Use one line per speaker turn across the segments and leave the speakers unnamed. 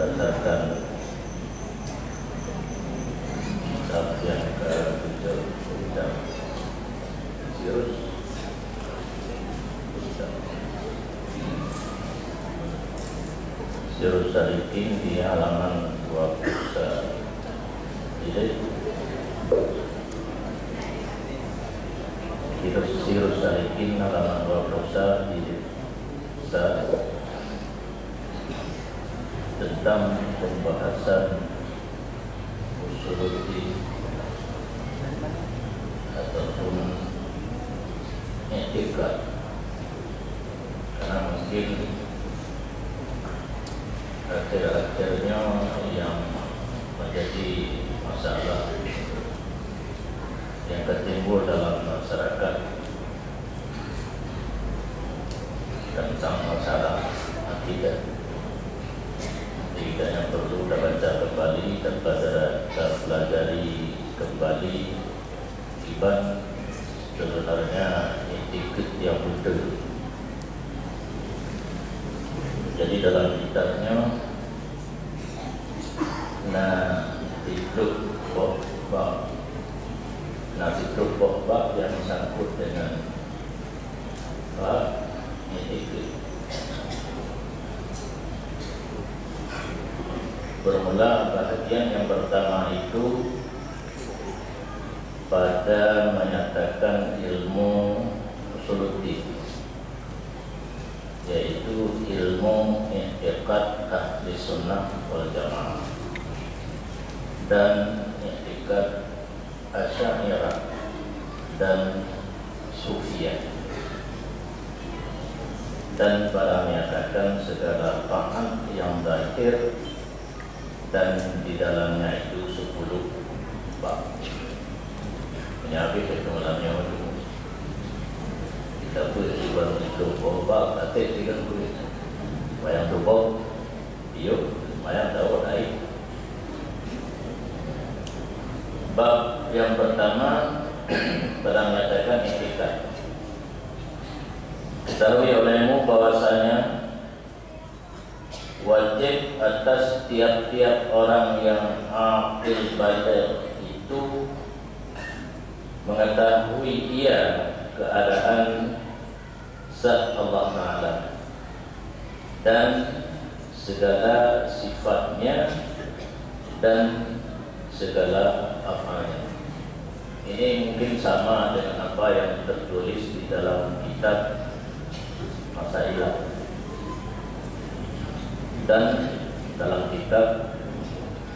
berdasarkan kitab yang ke-7 Sirus Salikin di halaman 20. Sirus Salikin halaman 20 tentang pembahasan usuluddin ataupun etika, karena mungkin akhir-akhirnya yang menjadi masalah yang tertimbul dalam masyarakat tentang masalah akidah yang perlu kita baca kembali dan kita pelajari kembali iban sebenarnya etika yang betul. Jadi dalam kitabnya Nasibul Bab yang sangkut dengan etika. Bermula bahagian yang pertama itu pada menyatakan ilmu usuluddin, yaitu ilmu i'tiqad ahli sunnah wal jamaah dan i'tiqad asy'ariyah dan sufiyah, dan pada menyatakan segala paham yang zahir dan di dalamnya itu 10 bab. Menyabi ketemulannya itu kita buat itu bab tapi tidak boleh bayang tubuh iyo bayang tahu naik. Bab yang pertama pada menyatakan etika. Ketahui olehmu bahwasanya wajib atas tiap-tiap orang yang aqil baligh itu mengetahui ia keadaan zat Allah Ta'ala dan segala sifatnya dan segala afalnya. Ini mungkin sama dengan apa yang tertulis di dalam kitab Masailah dan dalam kitab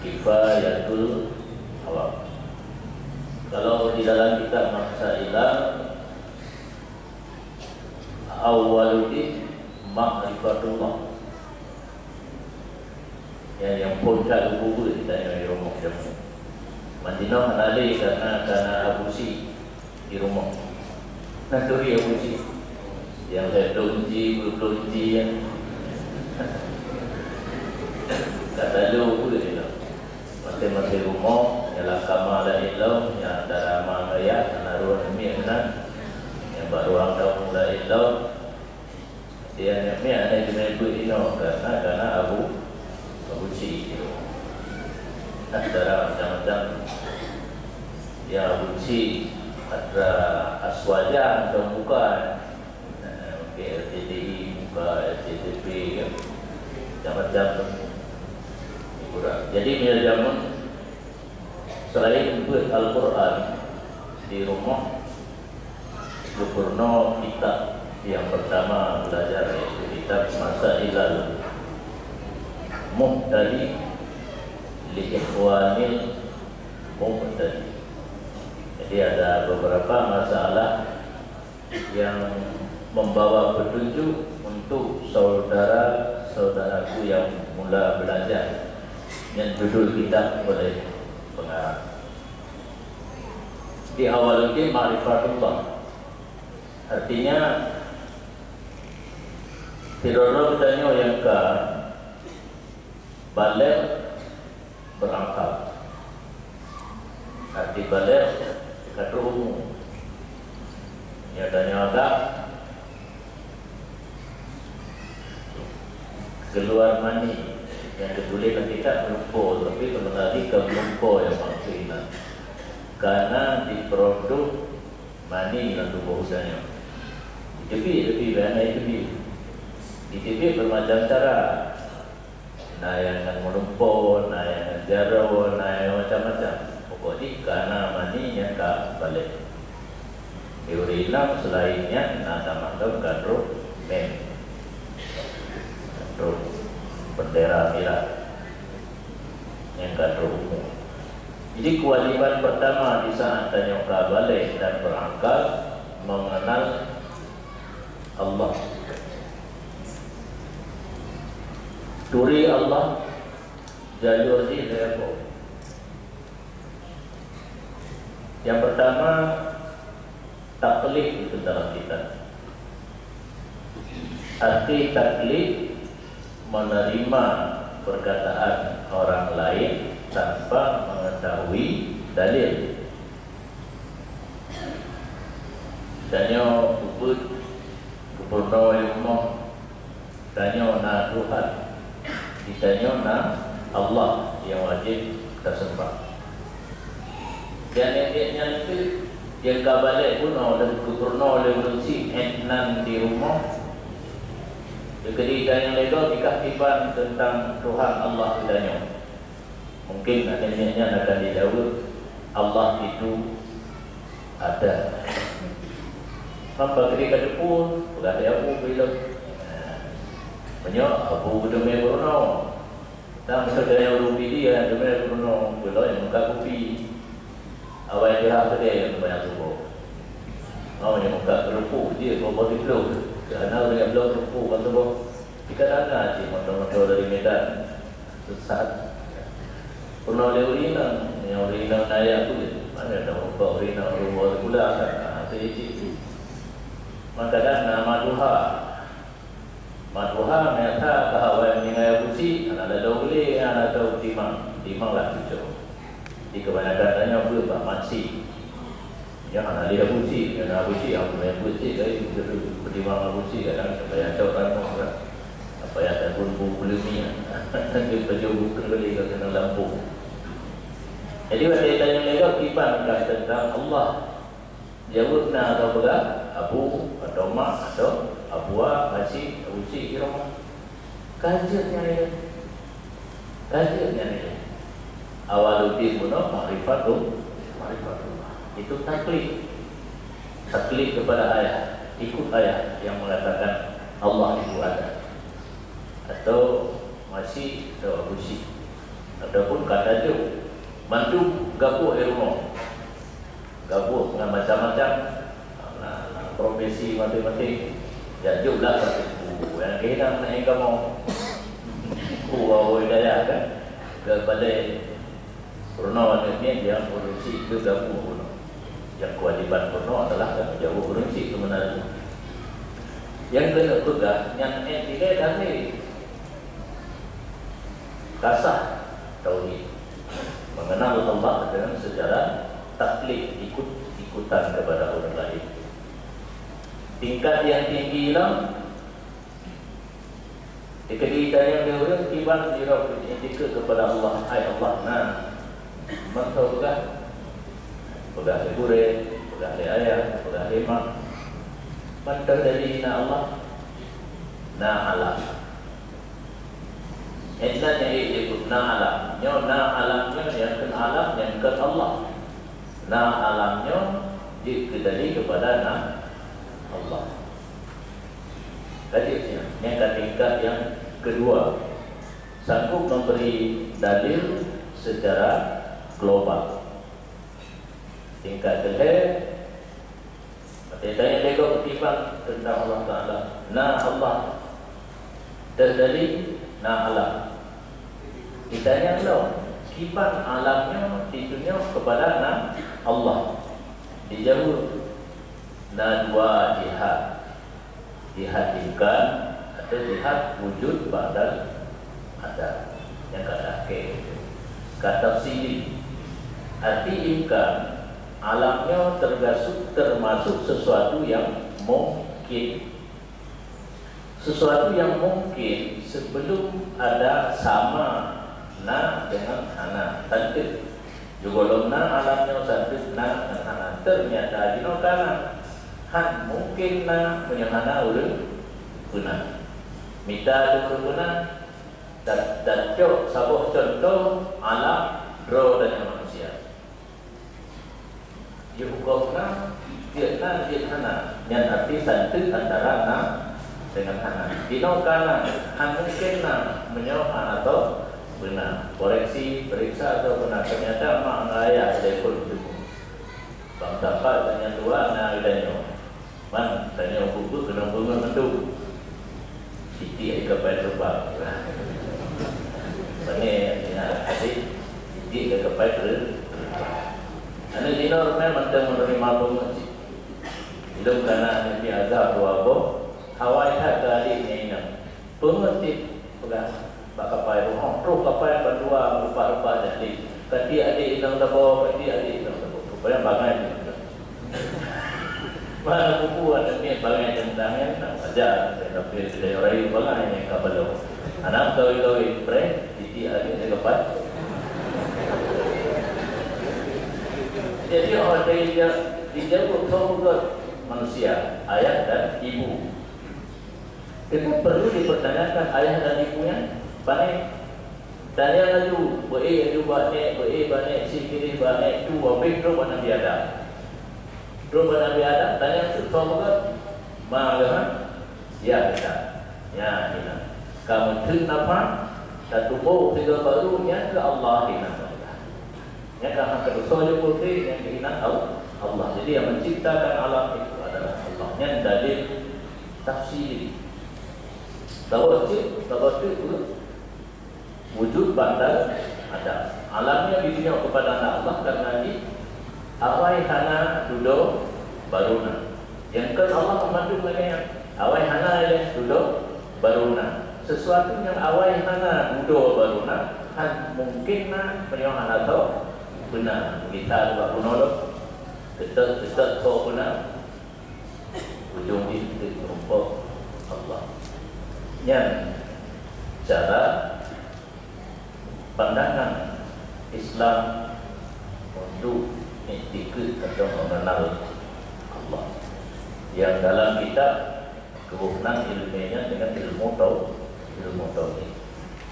Kifayatul Awam. Kalau di dalam kitab Masailah awwaluddin ma'rifatullah, yang puncak buku ditanya di rumah jamu Madinah menalih karena Abu Si di rumah Nanduri Abu Si yang saya donji ya kata lu dia masing-masing rumah ialah kamal ilau yang antara mangaya naruh mi'nan yang baru orang tahu la ilau dia ni ada jenis ino karena Abu Si itu antara macam-macam ya Abu Si ada aswaja atau bukan LTDI buka LTDP macam-macam. Jadi bila zaman selain buat Al-Quran di rumah Gubernur kitab yang pertama belajar yaitu kitab Masailal Muhtadi li Ikhwanil Muhtadi. Jadi ada beberapa masalah yang membawa petunjuk untuk saudara-saudaraku yang mula belajar, yang judul kitab oleh pengarang. Di awal ini ma'rifatullah, artinya Firoro bertanya yang ke balik berangkat. Arti balik kata umum, ya tanya agak keluar mani yang ditulis dalam kitab melumpur, tapi kembali ke melumpur yang maksudnya karena diproduk mani dalam tubuh usahanya. Ditebik kerana itu ditebik bermacam cara. Nayangan melumpur, nayangan jarau, nayangan macam-macam. Pokoknya karena maninya tak balik. Diurinam selainnya nama-nama kadro men, kadro bendera merah yang kadro umum. Jadi kewajiban pertama di saat tanya balik dan berangkat mengenal Allah. Turi Allah jalur di lepo. Yang pertama taklid itu dalam kitab. Arti taklid menerima perkataan orang lain tanpa mengetahui dalil. Danyo bubut kepurno ilmu, danyo na Tuhan, danyo na Allah yang wajib tersembah. Dan yang itu dia kabalik pun oleh kepurno oleh bersih enan di rumah. Jadi danyo lego dikahtiban tentang Tuhan Allah danyo. Mungkin akhirnya akan dijawab Allah itu ada. Apa ketika depan, bukan ada Abu bila banyak Abu demi Bruno. Dan saudara Rubi dia demi Bruno, bila yang muka kopi, awal dia apa dia yang banyak subuh. Awal yang muka rupu dia bawa di blog, kerana dia blog rupu kan subuh. Jika ada sih motor-motor dari Medan, sesat. Bruno Leurina, yang Leurina naya tu, mana ada muka Leurina rumah pula kan, sedikit. Maka dan maduha mereka kahawai meninggal busi, anak ada boleh, anak ada timang lah tujuh. Di kebanyakan tanya apa masih, yang anak dia busi, yang anak busi, yang punya busi, jadi timang busi, kadang supaya coran orang, apa yang ada pun bulimi, nanti berjauh kembali ke kena lampu. Jadi pada tanya mereka kipan tentang Allah. Jawabna atau belah Abu atau Mak atau Abuah Haji Uci Irama kajiannya ini awaluddin muno ma'rifatullah itu taklid kepada ayat, ikut ayat yang mengatakan Allah itu ada, atau masih atau Uci ataupun kata itu mantu gapo irama gabung dengan macam-macam profesi masing-masing. Ya jumlah satu yang kena naik kamu kuah daya kan kepada Bruno ini yang urusi itu gabung Bruno. Yang kewajiban Bruno adalah menjauh urusi sebenarnya. Yang kena pegang yang tidak dari kasah tauhid, mengenal Allah dengan secara taklid, ikut-ikutan kepada orang lain. Tingkat yang tinggi lah ketika yang orang tiba dirau indikasi kepada Allah, hai Allah, nah mantau pegang segure, pegang ayat, pegang lima mantau dari Allah, nah Allah Entahnya ikut na alamnya, na alamnya yang ke alam, yang ke Allah. Na alamnya dikendali kepada na Allah. Tadi yang tingkat yang kedua, sanggup memberi dalil secara global. Tingkat kedua, tanya mereka ketimbang tentang Allah Taala. Na Allah terdiri na alam. Ditanya lo, kipan alamnya di dunia kepada na Allah. Dijawab na dua jihad, jihad imkan atau jihad wujud badal ada yang kata ke kata sini arti imkan alamnya termasuk sesuatu yang mungkin, sesuatu yang mungkin sebelum ada sama na dengan hana tentu juga lomna alamnya satu na dengan hana ternyata dino kana han mungkin na punya hana urut guna mita urut guna dan cok sabuh contoh alam roh dan manusia dia hukumna dia na dia hana yang arti satu antara na dengan hana dino kana han mungkin na menyohan atau benar koreksi periksa atau benar ternyata mak ngaya ada pun itu bang dapat tanya dua na adanya man tanya buku kena bunga mendu siti ke pai terbang bani ya adik siti ke pai terbang ane dino memang menerima bunga hidup karena ini azab dua bo hawai tak tadi ni pengerti pegang baka pai roh kapai berdua rupa-rupa jadi kati adik inang dabo kati adik inang dabo rupanya bangai mana buku ada ni bangai tentangnya nak ajar tapi dari orang bangai ni kabalo anak gawi pre titi adik dia kapai jadi orang dia dijauh kepada manusia ayah dan ibu kita perlu dipertanyakan ayah dan ibunya baik dan yang lalu boleh banyak si kiri banyak tu wabik tu mana biada dan yang tu semoga malah ya kita ya kita kamu tu apa satu bau tiga barunya ke Allah kita yang kamu kedosa putih yang kita Allah jadi yang menciptakan alam itu adalah Allah yang dalil tafsir tahu itu wujud bandar ada alamnya bijinya kepada Allah karena ini awai hana duduk baruna yang kan Allah memandu mereka awai hana yang duduk baruna sesuatu yang awai hana duduk baruna kan mungkin na penyohan atau benar kita juga punolok kita so benar ujung itu rumput Allah yang cara pandangan Islam untuk etika atau mengenal Allah yang dalam kitab kebunan ilmiahnya dengan ilmu tauhid.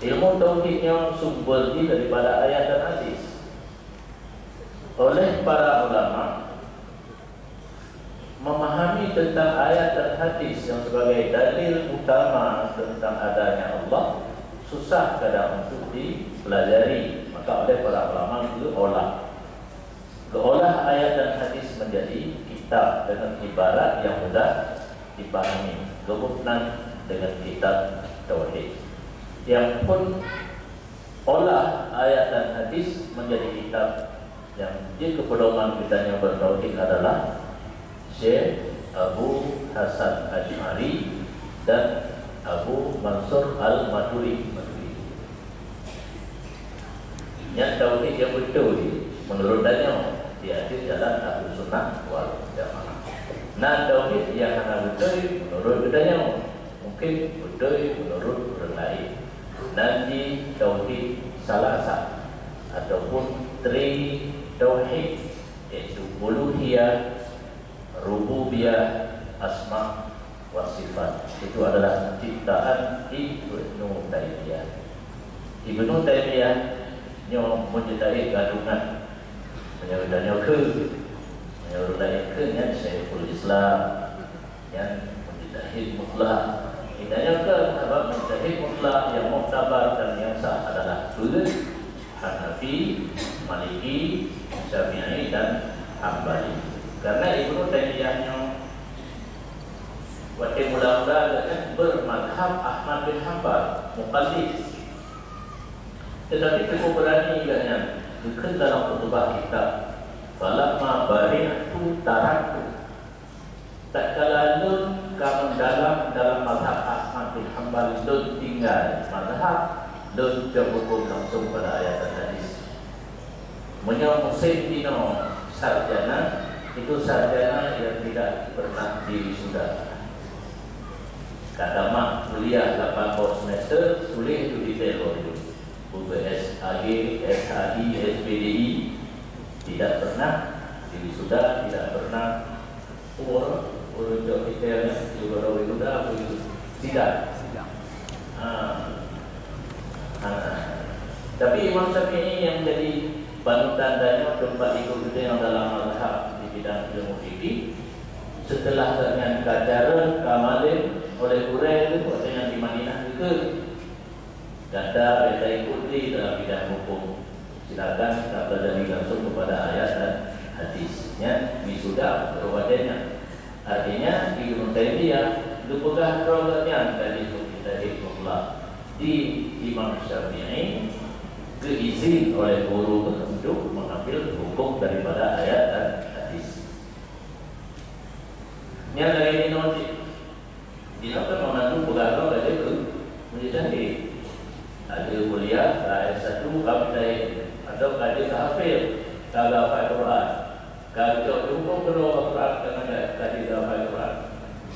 Ilmu tauhidnya sumbernya daripada ayat dan hadis. Oleh para ulama memahami tentang ayat dan hadis yang sebagai dalil utama tentang adanya Allah susah kadang untuk dipelajari, maka oleh para ulama itu olah ayat dan hadis menjadi kitab dengan ibarat yang mudah dipahami, kemudian dengan kitab tauhid. Yang pun olah ayat dan hadis menjadi kitab yang di kepedoman kita yang bertauhid adalah Syekh Abu Hasan Asy'ari dan Abu Mansur Al-Maturidi. Yang tauhid yang betul menurut Daniel di akhir jalan Ahlus Sunnah wal Jamaah. Nah tauhid yang hanya betul menurut Daniel mungkin betul menurut orang lain. Nanti tauhid salasa ataupun tri tauhid yaitu uluhiyah, rububiyah, asma wa sifat. Itu adalah ciptaan Ibnu Taimiyah. Ibnu Taimiyah nyo menjadi gadungan menyerudanya yang Syekhul Islam yang mujtahid mutlak. Hidayah ke sebab mujtahid mutlak yang muktabar dan yang sah adalah Sudut, Hanafi, Maliki, Syafi'i dan Hambali. Karena Ibnu Taimiyahnya waktu mula-mula bermadhab Ahmad bin Hanbal muqallid. Tetapi cukup berani katanya dikut dalam khutbah kita falamma bari'tu taraktu tak kala lun kamu dalam mazhab Ahmad bin Hanbal lun tinggal mazhab lun berhukum langsung pada ayat dan hadis menyebut musim dino sarjana itu sarjana yang tidak pernah diwisuda Kata mak kuliah 8 semester, boleh itu detail itu. Buku SAG, SHI, SPDI, tidak pernah jadi sudah tidak pernah urut detailnya juga itu dah begitu tidak. Tapi Imam Syafi'i yang jadi panutan dan tempat ikut yang dalam mazhab di bidang ilmu fikih setelah dengan kajaran kamalin oleh Quraisy itu yang di Madinah itu kata beta ikuti dalam bidang hukum. Silakan kita belajar langsung kepada ayat dan hadisnya wisuda berwajahnya. Artinya di Ibnu Taimiyah dipegang rogatnya dari kita hikmah di Imam Syafi'i keizin oleh guru untuk mengambil hukum daripada ayat dan hadis. Yang dari ini nanti dia kan menantu pegang rogat itu menjadi ada kuliah S1 kabinet atau kajian hafil kagak hafal Quran kagak hukum berdoa Quran karena kajian hafal Quran.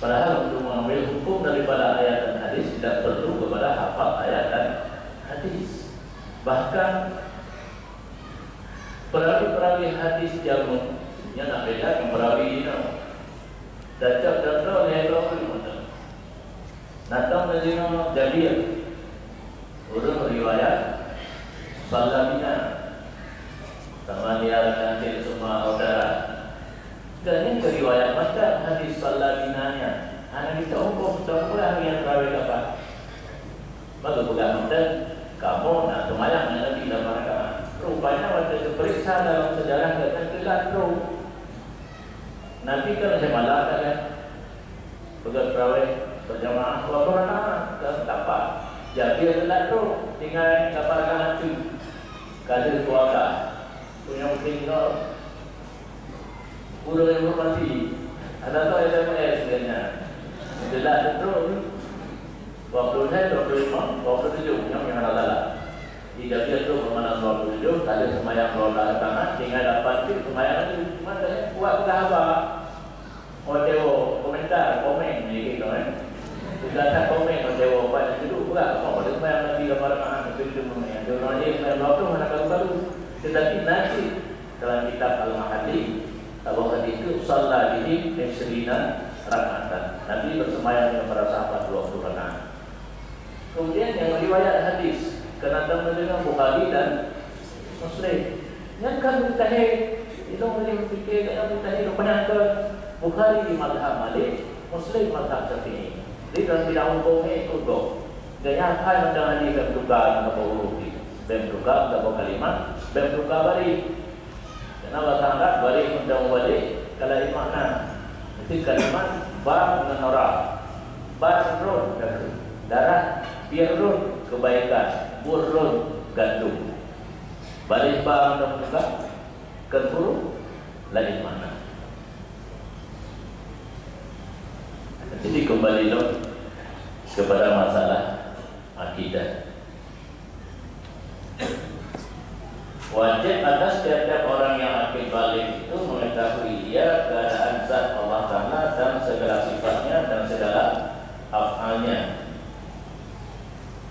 Padahal untuk mengambil hukum daripada ayat dan hadis tidak perlu kepada hafal ayat dan hadis. Bahkan perawi-perawi hadis jamu yang nak beda yang perawi ini dacap dan tahu yang tahu natang dari Jabir urut riwayat Salamina sama dia nanti semua saudara dan ini riwayat masa hadis Salaminanya anak kita hukum semua yang perawi apa maka pegang dan kamu nak semayang nanti dalam mereka rupanya waktu diperiksa dalam sejarah dan kelatro nanti kan saya malah kan pegang perawi berjamaah waktu anak dan dapat jadi adalah tu tinggal dapatkan hati kader keluarga punya mungkin udah yang bermati ada tu SMS sebenarnya adalah tu 25, 27 yang adalah di Jabir tu bermakna 27 ada semayang 12 tangan tinggal dapat tu semayang tu cuma saya buat apa komentar komen ni gitu sudah tak komen kalau apa itu pula apa boleh saya nanti gambar itu namanya dia saya lalu mana baru tetapi nanti dalam kitab Al-Mahdi bahwa itu salat ini 9 rakaat Nabi bersemayam dengan para sahabat 20 rakaat. Kemudian yang riwayat hadis kenapa dengan Bukhari dan Muslim yang kan mutahid itu boleh fikir yang mutahid penangkan Bukhari di mazhab Malik Muslim mazhab Syafi'i. Di dalam bidang hukumnya itu dong. Gaya apa macam ini bentukkan atau huruf ini, bentukkan atau kalimat, bentukkan bari. Kenapa sangat bari undang balik kalau makna itu kalimat bar dengan orang, bar run darah, birrun kebaikan, burrun gandum. Balik bar undang juga keburu lain makna. Jadi kembali kepada masalah akidah. Wajib atas setiap orang yang akil balik itu mengetahui dia keadaan zat Allah Ta'ala dan segala sifatnya dan segala af'alnya.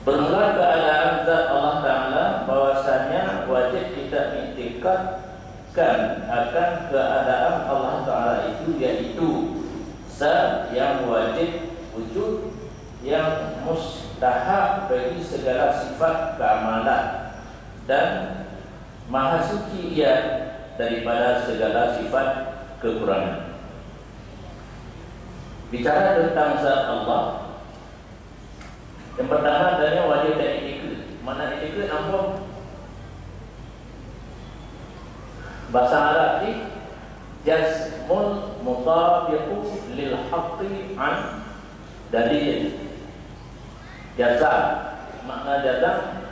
Bermula keadaan zat Allah Ta'ala bahwasanya wajib kita iktikadkan akan keadaan Allah Ta'ala itu yaitu zat yang wajib wujud yang mustahab bagi segala sifat keamalan dan maha suci ia daripada segala sifat kekurangan. Bicara tentang zat Allah, yang pertama adanya wajib dan itikad. Mana itikad apa? Bahasa Arab ini jazmul mutabiqu lil haqqi an dalil. Jazam, makna jazam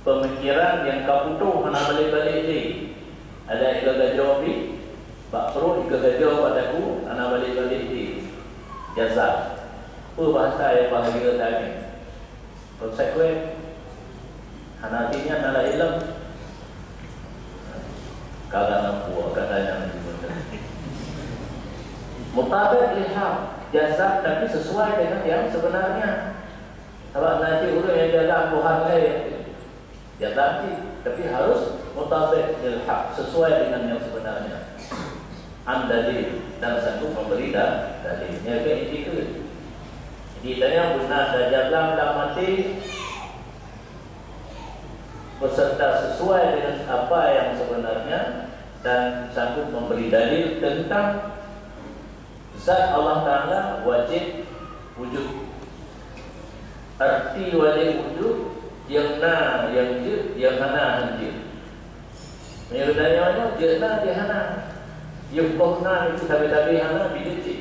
pemikiran yang kau butuh mana balik-balik ni. Ada ikaga jawab ni, Pak Pro ikaga jawab padaku, mana balik-balik ni. Jazam. Bahasa yang bahagia tadi. Konsekuens. Hanatinya adalah ilmu. Kagak nampu, katanya. Mutabiq lihaq jazam tapi sesuai dengan yang sebenarnya. Kalau nanti orang yang jazam Tuhan lain, jazam sih, tapi harus mutabiq bil haq, sesuai dengan yang sebenarnya. Dalil dan satu memberi dalilnya ke itu. Jadi tanya benar dan jazam dan mati beserta sesuai dengan apa yang sebenarnya dan sanggup memberi dalil tentang zat Allah Ta'ala wajib wujud. Arti wajib wujud yang na, yang je, yang hana hancur. Menurut dalilnya je na, dia hana. Yang kohna itu tabi-tabi hana bila je.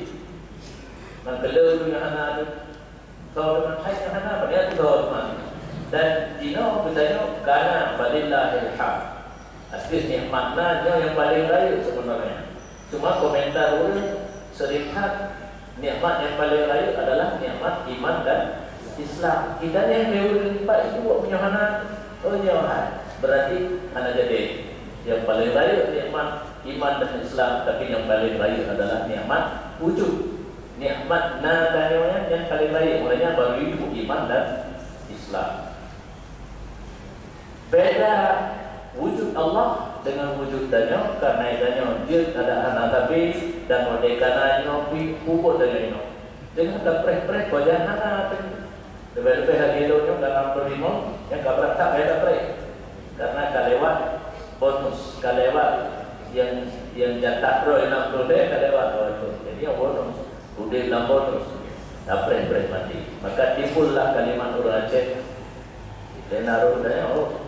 Maka lalu yang hana itu kau dengan hai yang hana pada itu kau teman. Dan jino bertanya karena balillahil haq. Asli maknanya yang paling raya sebenarnya. Cuma komentar orang serikat nikmat yang paling raya adalah nikmat iman dan Islam. Kita yang memiliki itu punya mana? Oh ya, berarti anak jadi yang paling raya nikmat iman dan Islam, tapi yang paling raya adalah nikmat wujud. Nikmat nadanya yang paling raya, mulanya baru itu iman dan Islam. Beda wujud Allah dengan wujud danya, karena idanya dia ada anak tapi dan merdekananya pupuk dengan dengan kepreh-preh wajah anak lebih-lebih hasilnya dalam berlima yang kabrak tak beda preh karena kalewat bonus kalewat yang jatah pro 60 deh kalewat bonus jadi yang bonus udah 6 bonus tak preh mati maka timbullah kalimat orang Aceh dan naruh daya orang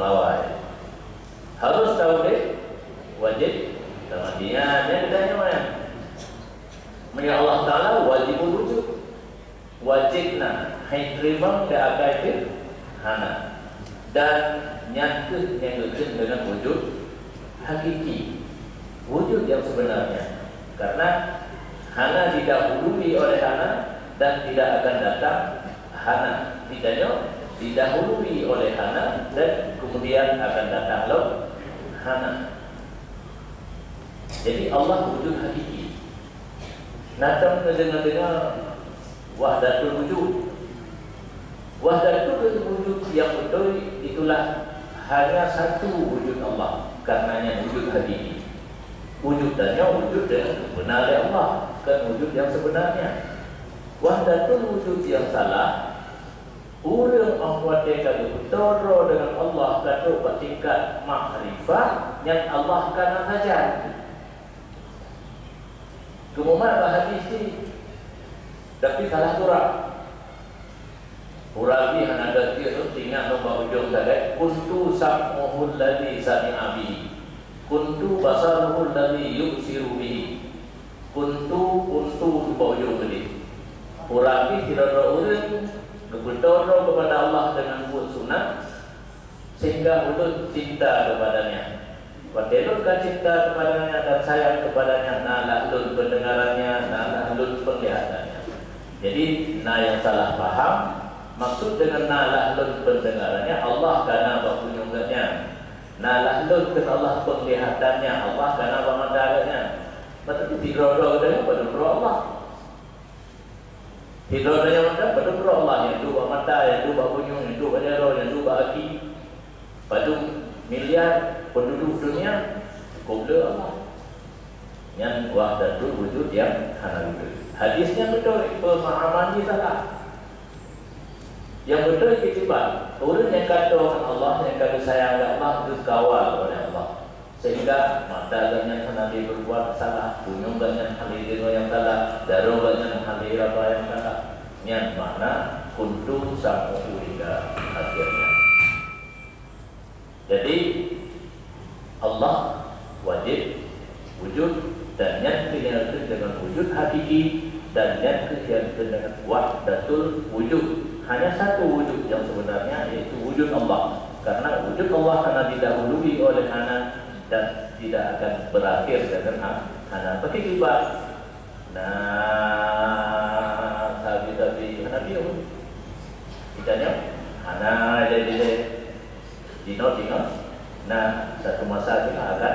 awal harus tahu deh wajib sama dia bedanya mana Maya Allah Ta'ala wajib wujud wajibna hai terima ke akaidir hana dan nyata yang berkaitan dengan wujud hakiki wujud yang sebenarnya karena hana didahului oleh hana dan tidak akan datang hana tidaknya didahului oleh hana dan kemudian akan datang hana. Jadi Allah wujud hakiki. Natang dengan wahdatul wujud. Wahdatul wujud yang betul itulah hanya satu wujud Allah. Karenanya wujud hakiki. Wujudannya wujud dengan sebenarnya Allah, bukan wujud yang sebenarnya. Wahdatul wujud yang salah, orang mengkuatkan betul dengan Allah kata tingkat makrifat yang Allah kena saja. Kemudian hadis ini tapi salah surah. Urabi hanaga dia tu tinggal nombor ujung tadi. Kuntu sam'uhul ladzi sami'a bihi. Kuntu basaruhul ladzi yubsiru bihi. Kuntu nombor ujung tadi. Urabi tidak orang berdoa kepada Allah dengan buat sunat sehingga mulut cinta kepadanya. Wadilurkan cinta kepadanya dan sayang kepadanya. Nalahlun pendengarannya, nalahlun penglihatannya. Jadi yang salah paham maksud dengan nalahlun pendengarannya Allah karena berkunjungannya. Nalahlun karena Allah penglihatannya, Allah karena pemandangannya. Berarti tidur-tidur dengan benar Allah. Tidur dengan benar Allah yang dua mata, yang dua kunjung, yang dua jaro, yang dua aki. Pada miliar penduduk dunia kubla Allah yang wahdatul wujud yang hana wujud. Hadisnya betul, pemahaman dia salah. Yang betul ketiba orang yang kata Allah, yang kata sayang Allah itu kawal oleh Allah sehingga mata ganyan hana dia berbuat salah, kunjung ganyan hana dia yang salah, daro ganyan hana dia apa yang salah. Yang mana kuntu sam'uhu hingga akhirnya. Jadi Allah wajib wujud dan yang kelihatan dengan wujud hakiki dan yang kelihatan dengan wahdatul wujud. Hanya satu wujud yang sebenarnya yaitu wujud Allah. Karena wujud Allah karena didahului oleh hana dan tidak akan berakhir dengan hana. Begitu juga. Nah, tapi hana dia. Kitanya hana jadi dino. Nah, satu masa kita akan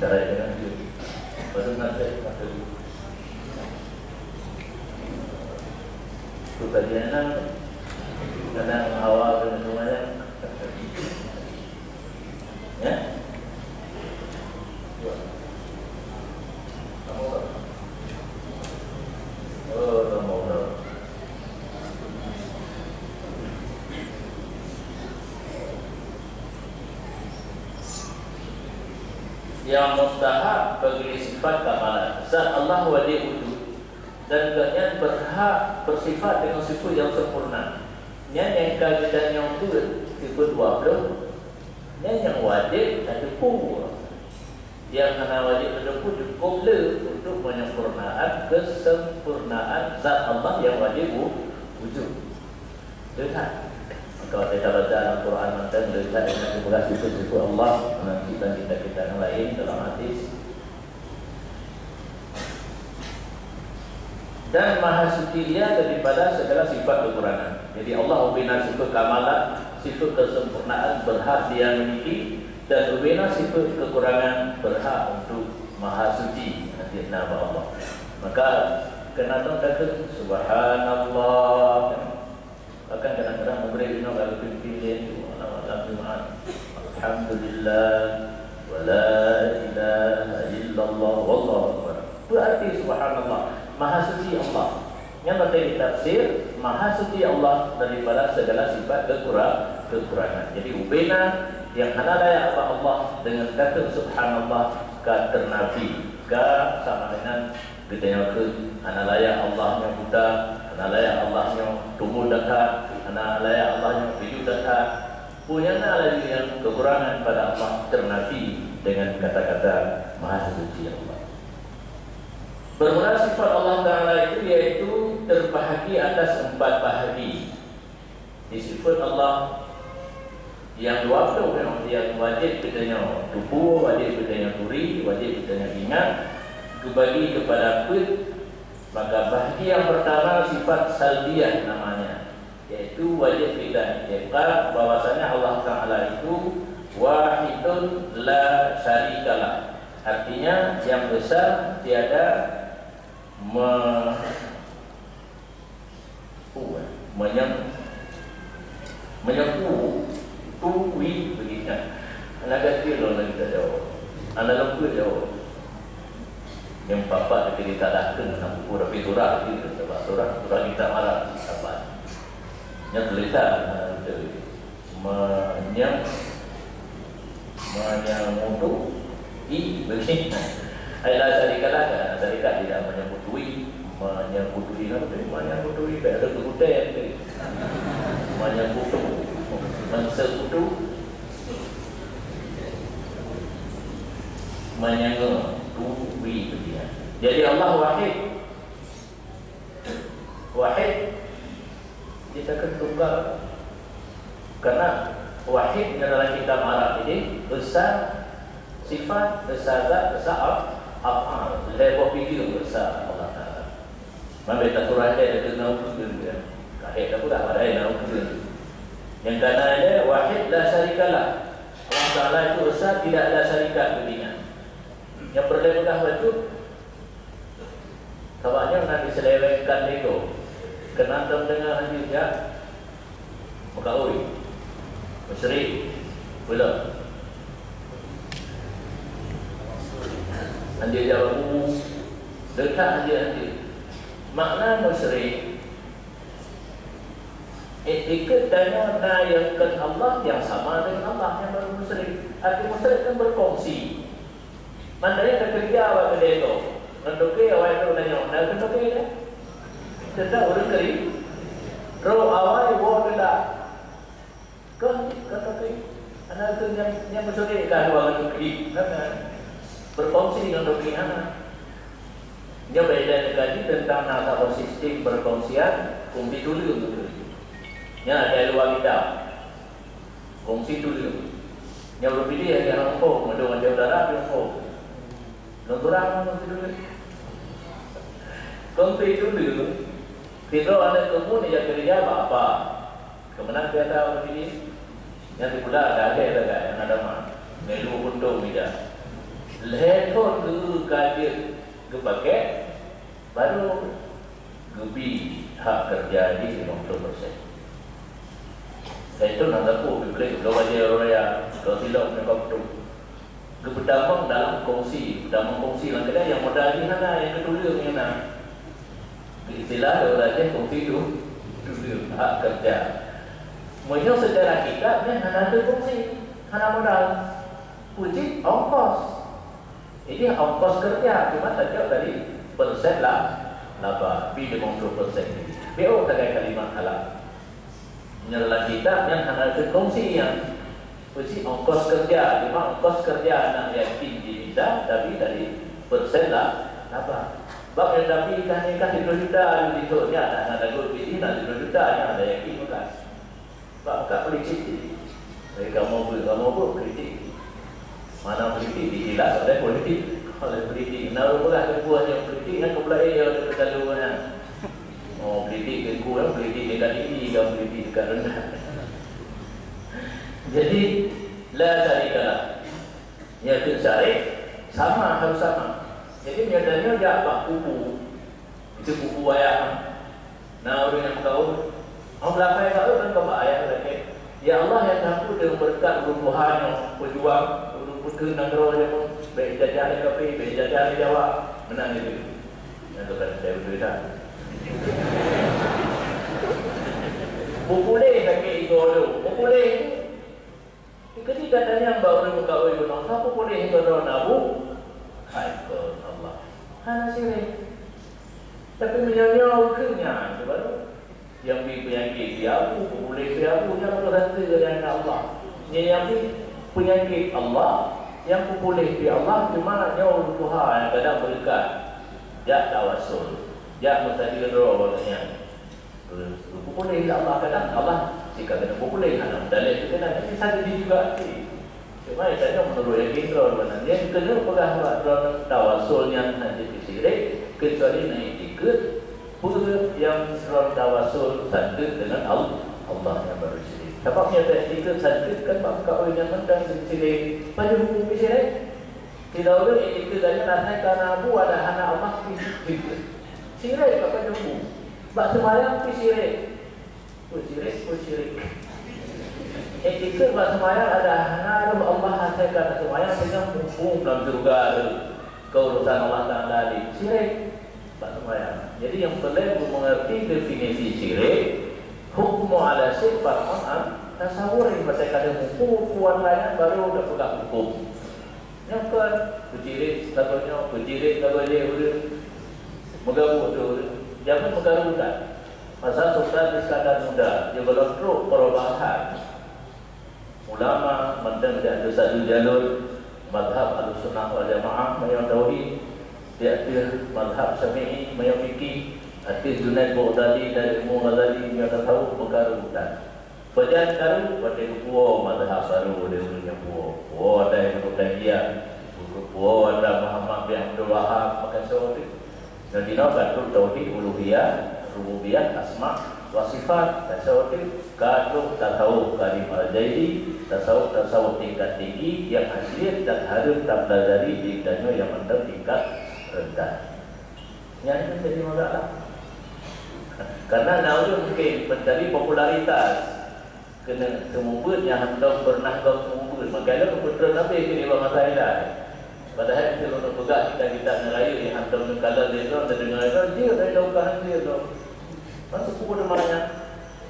cara dengan dia. Baru nak saya mata dulu. Tu tadi anak awal dengan semuanya. Ya? Oh, tak mau dah. Yang mustahab bagi sifat kamalan. Zat Allah wajib wujud dan kalian berhak bersifat dengan sifat yang sempurna. Yang kalian yang tu sifat 20. Yang wajib ada pun. Yang hanya wajib ada pun cukup untuk menyempurnaan kesempurnaan zat Allah yang wajib wujud. Lihat. Kalau kita baca Al-Quran mantan melihat dengan sebelah sifat-sifat Allah menantikan kita yang lain dalam hadis. Dan maha suci dia daripada segala sifat kekurangan. Jadi Allah membina sifat kamalan, sifat kesempurnaan berhak dia memiliki, dan membina sifat kekurangan berhak untuk maha suci nanti nama Allah. Maka kena tahu subhanallah. Bahkan kadang-kadang memberi minum kalau pilih itu alhamdulillah wala ilaha illallah wallahu akbar. Berarti subhanallah, maha suci Allah. Yang berarti tafsir maha suci Allah daripada segala sifat kekurangan. Jadi ubena yang hana layak Allah dengan kata subhanallah ka ternafi ka sama dengan kita yang ke hana layak Allahnya buta, hana layak Allahnya tumbuh dekat, hana layak Allahnya hidup dekat. Punya lagi yang kekurangan pada Allah ternafi dengan kata-kata maha suci Allah. Bermula sifat Allah Ta'ala itu yaitu terbahagi atas 4 bahagi. Di sifat Allah yang 20 yang wajib kitanya tubuh, wajib kitanya turi, wajib kitanya ingat, dibagi kepada kuit. Maka bahagi yang pertama sifat salbiyah namanya, yaitu wajib kita itikad bahwasanya Allah Ta'ala itu wahidun la syarikalah. Artinya yang besar tiada menyempui begitu. Anak kecil orang kita jawab, anak lembut jawab. Yang bapak ketika datang nak buku rapi surah itu sebab surah kita marah sahabat. Yang tulisan menyamutu begini. Ailah syarikalah kan, syarikat tidak menyebutui, menyebutui ada kebutuhan itu, mensekutu, menyebutui dia. Jadi Allah wahid, kita akan tunggal, karena wahid adalah kita marah ini besar sifat, besar zat, besar apa level fikir besar Allah Taala. Mana kita surah dia dengan ukur dia. Kahit aku dah ada yang ukur. Yang kanannya wahid la syarikalah. Allah Taala itu besar, tidak ada syarikat baginya. Yang berlebihan itu kawannya nak diselewengkan itu. Kenantam dengan hadisnya Makawi Musyrik belum. Dia jawab dekat dia. Makna musyrik ikut dan menayangkan Allah yang sama dengan Allah yang baru musyrik. Arti musyrik kan berkongsi. Mandai ada kerja apa kerja itu? Nanti awal itu nanya, nak kenapa ini? Tidak orang kiri. Roh awal buat tidak. Kata kiri. Anak itu yang musyrik kan orang kiri. Berkongsi dengan doktrin anak. Dia belajar lagi tentang nata sistem berkongsian. Kongsi dulu untuk itu. Nya ada luar kita. Kongsi dulu. Yang berpilih yang hongkong, mendung jauh darah hongkong. Nongkrong kongsi dulu. Kongsi dulu. Kita ada kebun yang kerja apa? Kemenang kita berpilih. Yang di budak ada yang ada mah. Melu untung tidak. Leton ke kadir ke pakai baru gebi hak kerja di 50%. Saya itu nak tahu beli kalau dia orang kalau tidak mereka betul. Kebetamang dalam kongsi lah kedai yang modal di mana yang kedua yang mana. Istilah orang kongsi itu hak kerja. Mungkin secara kikatnya hanya ada kongsi, hanya modal. Puji ongkos. Ini ongkos kerja cuma saja tadi persen lah. Napa? Bi 50% ini. BO terkait kalimat halal. Menyelah kita yang hanya berkongsi yang mesti ongkos kerja, cuma ongkos kerja nak yakin bisa, tapi dari persen lah. Napa? Bab yang tapi kan 2 juta di situ, ya ada gol pilih nak 2 juta yang ada yakin bukan. Bab tak politik. Jadi kamu kritik. Mana politik dijelas oleh politik. Oleh politik, nak belah kebuah yang politik yang kepulai yang terkaluan. Oh, politik ke kurang, politik dekat tinggi, dan politik dekat rendah. Jadi, la syarikalah. Yang syarek sama, harus sama. Jadi, biasanya dia apa? Kubu. Itu kubu ayah. Nah, orang yang kau, belakang kau kan kau ayah lagi. Ya Allah yang mampu dengan berkat Tuhan berjuang, berkenang roh yang baik jajah di kafe, baik jajah di Jawa, menang itu. Yang tu kan saya berbeza. Boleh pakai itu dulu, boleh. Ketika tanya baru muka ibu nak, apa boleh kalau nabu? Hai ke Allah. Hana sini. Tapi menyanyau kenyang, baru. Yang penyakit siapu, boleh siapu, yang berhenti dengan Allah. Yang penyakit Allah, yang boleh di Allah, cuma jauh Tuhan yang kadang berdekat. Jak tawasul, jak mustahil roh bagainya. Boleh Allah kadang Allah jika kadang boleh dalam dalil itu kan ini saja juga sih. Cuma saya menurut yang kita orang yang kena pegang dalam tawasulnya nanti disirik kecuali naik ikut. Yang orang tawasul santun dengan Allah yang baru syirik. Sebabnya ikut santun kan maka orang yang mentang syirik pada hukum syirik. Tidak boleh ikut dari nasib karena Abu ada anak Allah syirik pada hukum. Sebab semayang syirik. Syirik. Ikut sebab semayang ada anak Allah hasilkan semayang dengan hukum dalam surga keurusan Allah Taala syirik. Jadi yang perlu mengerti definisi syirik, hukum ala sifat an tasawur yang pada kadang hukum lain baru dah pegang hukum. Yang kan berjirik katanya boleh menggabung tu. Jangan menggabungkan. Masa Sultan Iskandar Muda dia berlaku perubahan. Ulama mentang ada satu jalur mazhab Ahlussunnah wal Jamaah yang tauhid. Dia mazhab Syafi'i, Mayafiki, artis Junaid Baghdadi dan Imam Ghazali yang tahu perkara hutan. Pejalan baru pada buah mazhab baru dia punya buah ada yang berkajian, buah ada Muhammad bin Abdul Wahab maka seperti. Dan dinaikkan tauhid uluhiyah, rububiyah, asma wa sifat. Tasawuf kadu tasawuf kalim al-jaili, tasawuf tingkat tinggi yang asli dan harus terpelajari di dalamnya yang mendapat tingkat rendah. Yang itu jadi masalah. Karena naudun mungkin mencari popularitas, kena semubut yang hendak pernah kau semubut. Makanya kebetulan apa yang kini bawa masalah. Padahal kita untuk pegang kita nerayu yang hendak mengkalah dia tu, ada dengar dia dari daukan dia tu. Masuk pun namanya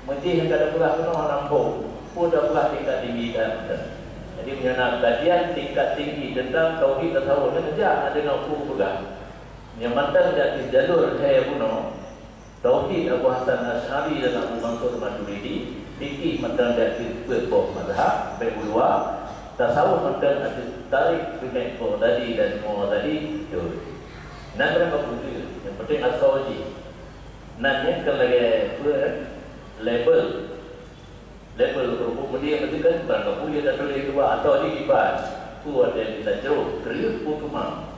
masjid yang ada belah kena nampung, pun dah belah tingkat tinggi dan. Jadi mengenal kajian tingkat tinggi tentang tauhid tasawuf dan kerja ada nampu pegang. Yang mantan dari jalur saya bunuh tauhid Abu Hasan Asy'ari dan Abu Mansur Maturidi, fikih mantan dari beberapa mazhab, beberapa tasawuf mantan ada tarik dengan Baghdadi dan Mu'tazili. Nan berapa buku? Yang penting astrologi. Nan yang label kerupuk dia mesti kan barang kuliah dan tulis dua atau di ibad tu ada yang kita jauh kerja pun cuma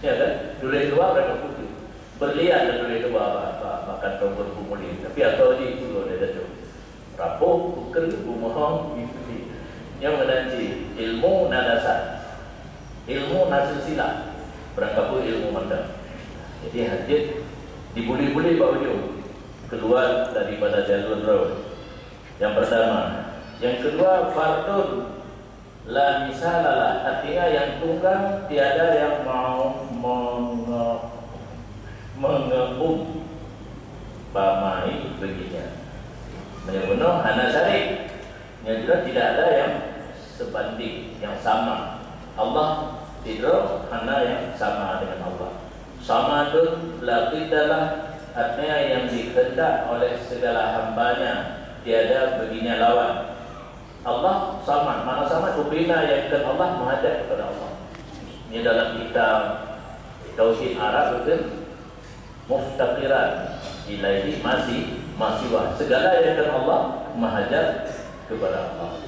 ya kan tulis dua berapa putih berlian dan tulis dua makan kerupuk kuliah tapi atau di itu ada jauh rapuh kerja bumohong yang menanti ilmu nadasat ilmu nasil silap, berangkapu ilmu mata. Jadi hadis dibuli-buli Pak Ujung keluar daripada jalur roh. Yang pertama. Yang kedua, fardun la misalalah, artinya yang tunggal tiada yang mau mengebum pamai begitu. Menyebunuh hana syarif, yang juga tidak ada yang sebanding, yang sama. Allah tidak hana yang sama dengan Allah. Sama itu laqidalah, artinya yang dikehendak oleh segala hambanya, tiada begini lawan. Allah sama, mana sama kubina yang kan Allah menghadap kepada Allah. Ini dalam kitab Tauhid Arab itu muftaqiran ilaihi masih wah. Segala yang kan Allah menghadap kepada Allah.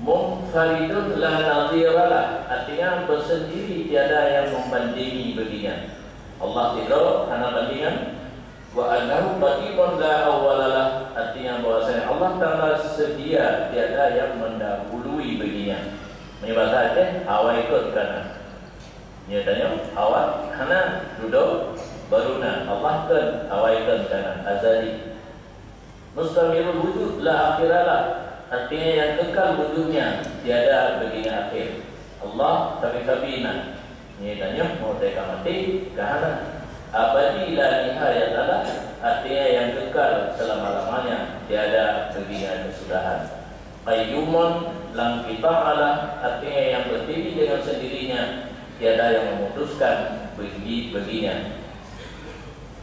Munfaridun la nadhiralah, artinya bersendiri tiada yang membandingi baginya. Allah tidak hana bandingan. Wa annahu qadimun la awwalalah, artinya bahwasanya Allah Ta'ala sedia, tiada yang mendahului baginya. Menyebabkan hawa ikut kanan. Nyatanya hawa kanan duduk baruna, Allah kan hawa ikut kanan azali. Mustamirul wujud la akhiralah, artinya yang kekal wujudnya, tiada baginya akhir. Allah tabi-tabina. Nyatanya mau teka mati kanan. Abadi la nihayatalah, artinya yang kekal selama-lamanya, tiada bagian kesudahan. Qayyumun lam qita'alah, artinya yang berdiri dengan sendirinya, tiada yang memutuskan baginya.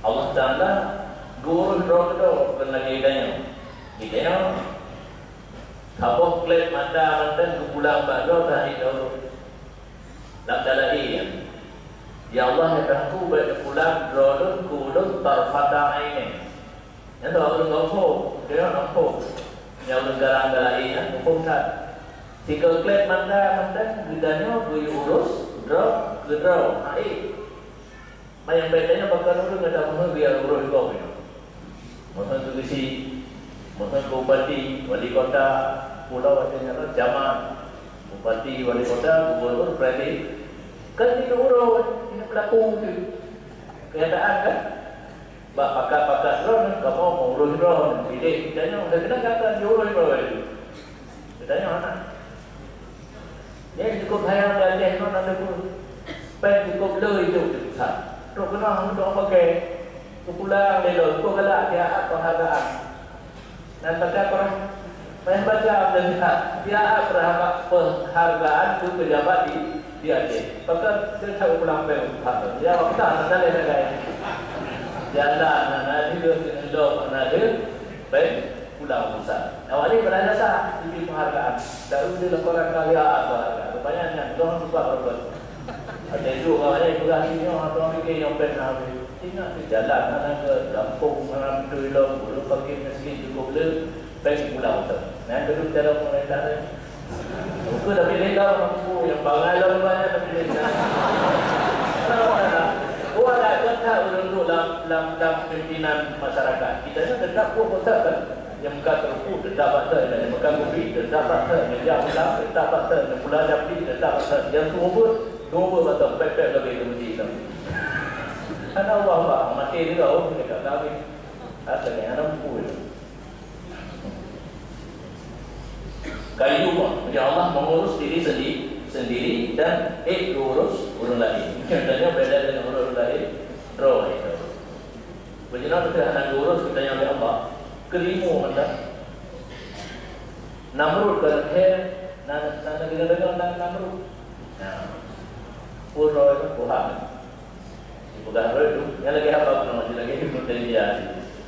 Allah Ta'ala guru rodo penagihnya. Kita kapok klet mata mantan kepulang bado dari dulu. Labdalai. Ya Allah ya aku berpulang drolun kulun tarfata aini. Yang tahu orang ngompo, dia ngompo. Yang orang garang-garang ngompo tak. Tiga klet mantan gedanya bui urus, draw, hai. Mayang bedanya bakal orang ada mohon biar urus kau ni. Mohon tu isi, mohon bupati, wali kota, pulau ada yang jamaah, bupati, wali kota, gubernur, presiden. Kan itu urus. Pelaku itu keadaan kan, pakar-pakar drone, kamu mau urus drone, pilih, ditanya, kita kata diurus drone itu, ditanya mana? Dia cukup hayang dan dia non ada pun, pen cukup le itu besar. Terus kena untuk pakai, pulang dia tu kalau dia apa hargaan, dan baca Quran, main baca dan dia apa penghargaan tu pejabat di Aceh. Maka saya tahu pulang berapa. Dia waktu tak ada lagi lagi. Jalan nanti dia dulu nanti baik pulang besar. Awalnya berada sah di penghargaan. Lalu dia lakukan kali apa? Rupanya jangan lupa berbuat. Ada juga awalnya pulang sini orang mikir yang pernah ingat di jalan mana ke kampung mana dulu belum pakai mesin cukup le baik pulang besar. Nah dulu cara pemerintah aku dah pilih dah mampu yang bangai lah banyak dah pilih dah. Oh ada kata untuk dalam pimpinan masyarakat. Kita ni tetap pun kota kan, yang muka terpu tetap ada, yang muka kopi tetap ada, yang jam ulang tetap ada, yang pulang japi tetap ada, yang tunggu betul pepek lebih kemudian itu. Karena Allah mati juga orang dekat kami. Asalnya anak pun. Qayyum, ya Allah mengurus diri sendiri dan urus orang lain. Contohnya beda dengan orang lain, roh itu. Bagaimana kita hendak urus kita yang oleh Allah? Kelimu mana? Namrud kerana nana dengan Namrud. Nah, roh itu Tuhan. Bukan roh itu. Yang lagi apa pun masih lagi hidup dari dia.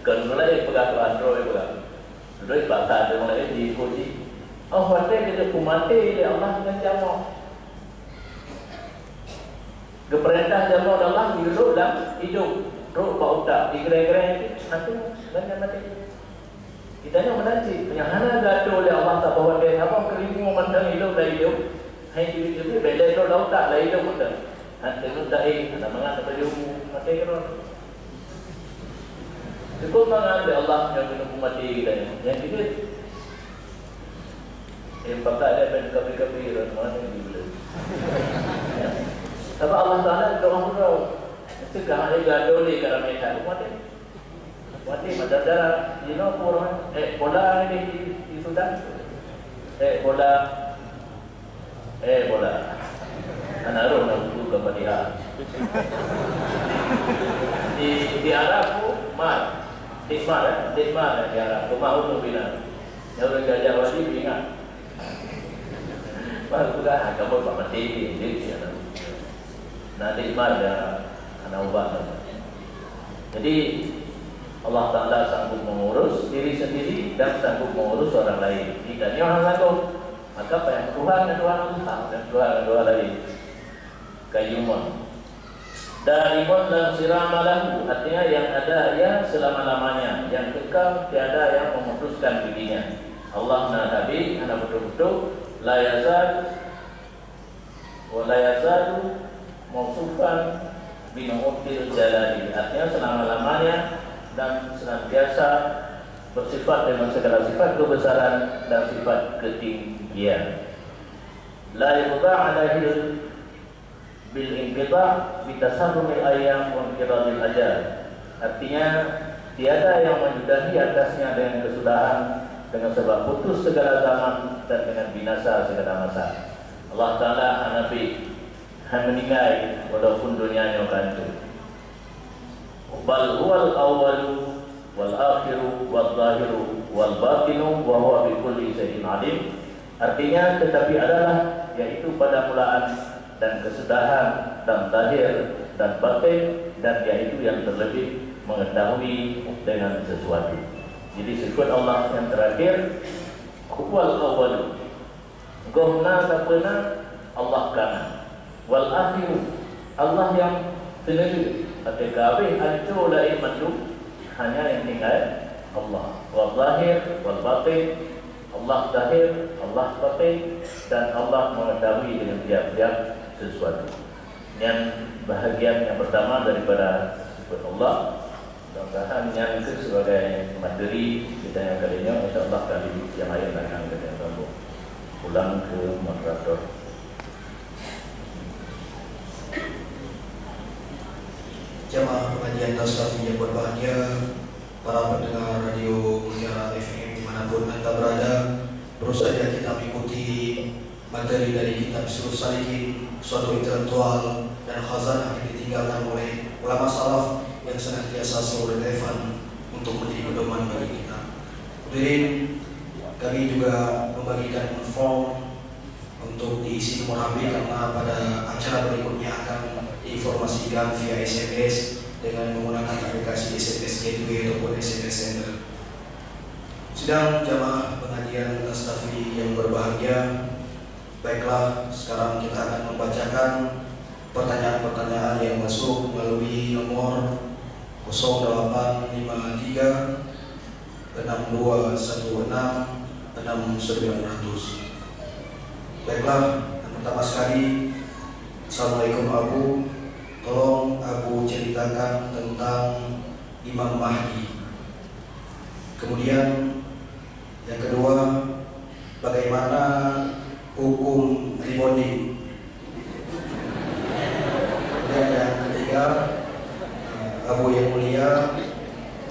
Kalau mulai pegang Tuhan roh itu. Roh itu batal dia mulai diikuti. Oh, waktu kita kumati oleh Allah dengan jamak. Keperintah jamak Allah hidup dalam hidup. Roh bauta, dikira-kira itu nanti banyak mati. Kita ni menanti. Penyahana gaduh oleh Allah tak bawa dia apa kerimu mandang hidup dah hidup. Hai hidup itu beda itu bauta dah hidup pun. Nanti tu dah ada mangan apa ilmu mati kan. Cukup mangan oleh Allah yang hidup mati kita ni. Yang kita pakai ada pen kapi-kapi mana yang dibeli. Ya. Sebab Allah Taala doa segala ada gaduh di dalam mereka. Mati madara, bola ini di Sudan. Bola. Anaruh nak buku kepada dia. Di Arab Tismar di Arab. Rumah untuk bina. Yang orang gajah wajib ingat. Baru juga kamu pak mati di anak. Nah Tismar dia anak ubah. Jadi Allah Taala sanggup mengurus diri sendiri dan sanggup mengurus orang lain. Jika dia orang sanggup, maka apa yang Tuhan dan Tuhan Allah dan Tuhan lain. Kayyumun. Daimun dan siramalahu, artinya yang ada yang selama-lamanya, yang kekal, tiada yang memutuskan dirinya. Allah Nabi, anak betul-betul la yazadu mausufan binu'util jalali, artinya selama-lamanya dan senantiasa bersifat dengan segala sifat kebesaran dan sifat ketinggian. La yubda' alaihi bil inqita' bi tasarrufil ayyam wa inqidadil ajal, artinya tiada yang menyudahi atasnya dengan kesudahan, dengan sebab putus segala zaman dan dengan binasa segala masa. Allah Taala Nabi meninggal walaupun dunianya hancur. Bal huwal awwalu wal akhiru wal zahiru wal batinu wa huwa bi kulli shay'in alim, artinya tetapi adalah yaitu pada mulaan dan kesudahan dan zahir dan batin, dan yaitu yang terlebih mengetahui dengan sesuatu. Jadi sifat Allah yang terakhir huwal awwalu, gomna tapena Allah kana, wal akhiru Allah yang sendiri, ketika hancur dari manduk hanya yang tinggal Allah, wal zahir wal batin, Allah zahir, Allah batin, dan Allah mengetahui dengan tiap-tiap sesuatu. Yang bahagian yang pertama daripada sifat Allah, mudah-mudahan yang itu sebagai materi kita yang kali ini, insyaAllah kali yang lain akan kita sambung pulang ke moderator.
Jamaah pengajian tasawuf yang berbahagia, para pendengar radio Mutiara FM dimanapun anda berada, terus saja kita mengikuti materi dari kitab Sirrus Salikin, suatu intelektual dan khazanah yang ditinggalkan oleh ulama salaf yang senantiasa selalu relevan untuk menjadi pedoman bagi kita. Hadirin, kami juga membagikan form untuk diisi nomor HP karena pada acara berikutnya akan diinformasikan via SMS dengan menggunakan aplikasi SMS Gateway ataupun SMS Sender. Sidang jamaah pengajian Tastafi yang berbahagia, baiklah, sekarang kita akan membacakan pertanyaan-pertanyaan yang masuk melalui nomor 0853 6216 6900. Baiklah, yang pertama sekali, Assalamualaikum Abu, tolong Abu ceritakan tentang Imam Mahdi. Kemudian yang kedua, bagaimana hukum rebonding. Dan yang ketiga, Abu yang mulia,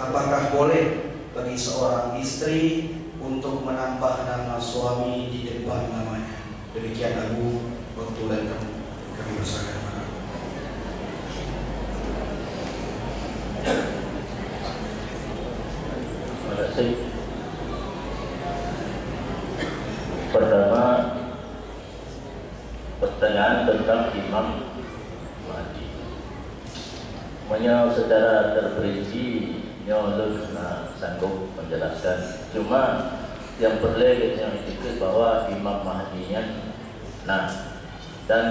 apakah boleh bagi seorang istri untuk menambah nama suami di depan namanya? Demikian Abu, waktu dan kami bersama.
Terima kasih. Pertama, pertanyaan tentang Imam Mahdi. Semuanya secara terperinci Nyolus sanggup menjelaskan. Cuma yang perlu yang dikit bahwa Imam Mahdi-nya dan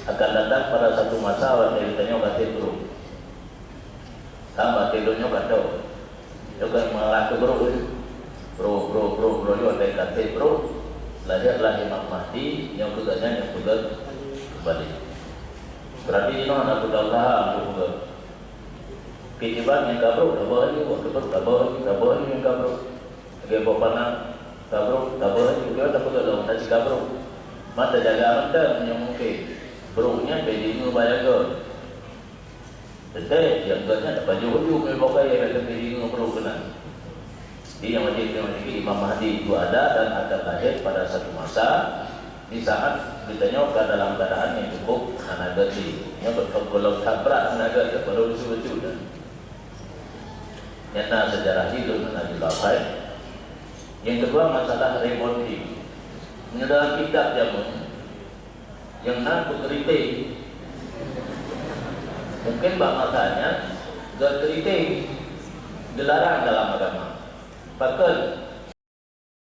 akan datang pada satu masa waktu ditanya kata bro, sama tidurnya kata, juga malah ke bro juga kata bro, lahirlah Imam Mahdi yang tugasnya yang juga kembali. Berarti ini anak Allah juga. Kejiban yang kabro, kabur lagi yang kabro. Lagi bawa panah, kabro lagi. Kita tak perlu dalam nasi kabro. Mata jaga mata yang mungkin beruknya bedingu bayaga. Tetapi yang kerana dapat jauh-jauh melupakai yang ada bedingu beruk kena. Jadi yang wajib Imam Mahdi itu ada dan akan lahir pada satu masa di saat ditanya ke dalam keadaan yang cukup tenaga tinggi. Yang berkolom tabrak tenaga dia baru lucu-lucu dah. Nyata sejarah hidup Nabi Bapai. Yang kedua masalah rebonding. Dalam kitab jamun yang nak kritik mungkin bahasanya kritik dilarang dalam agama. Bahkan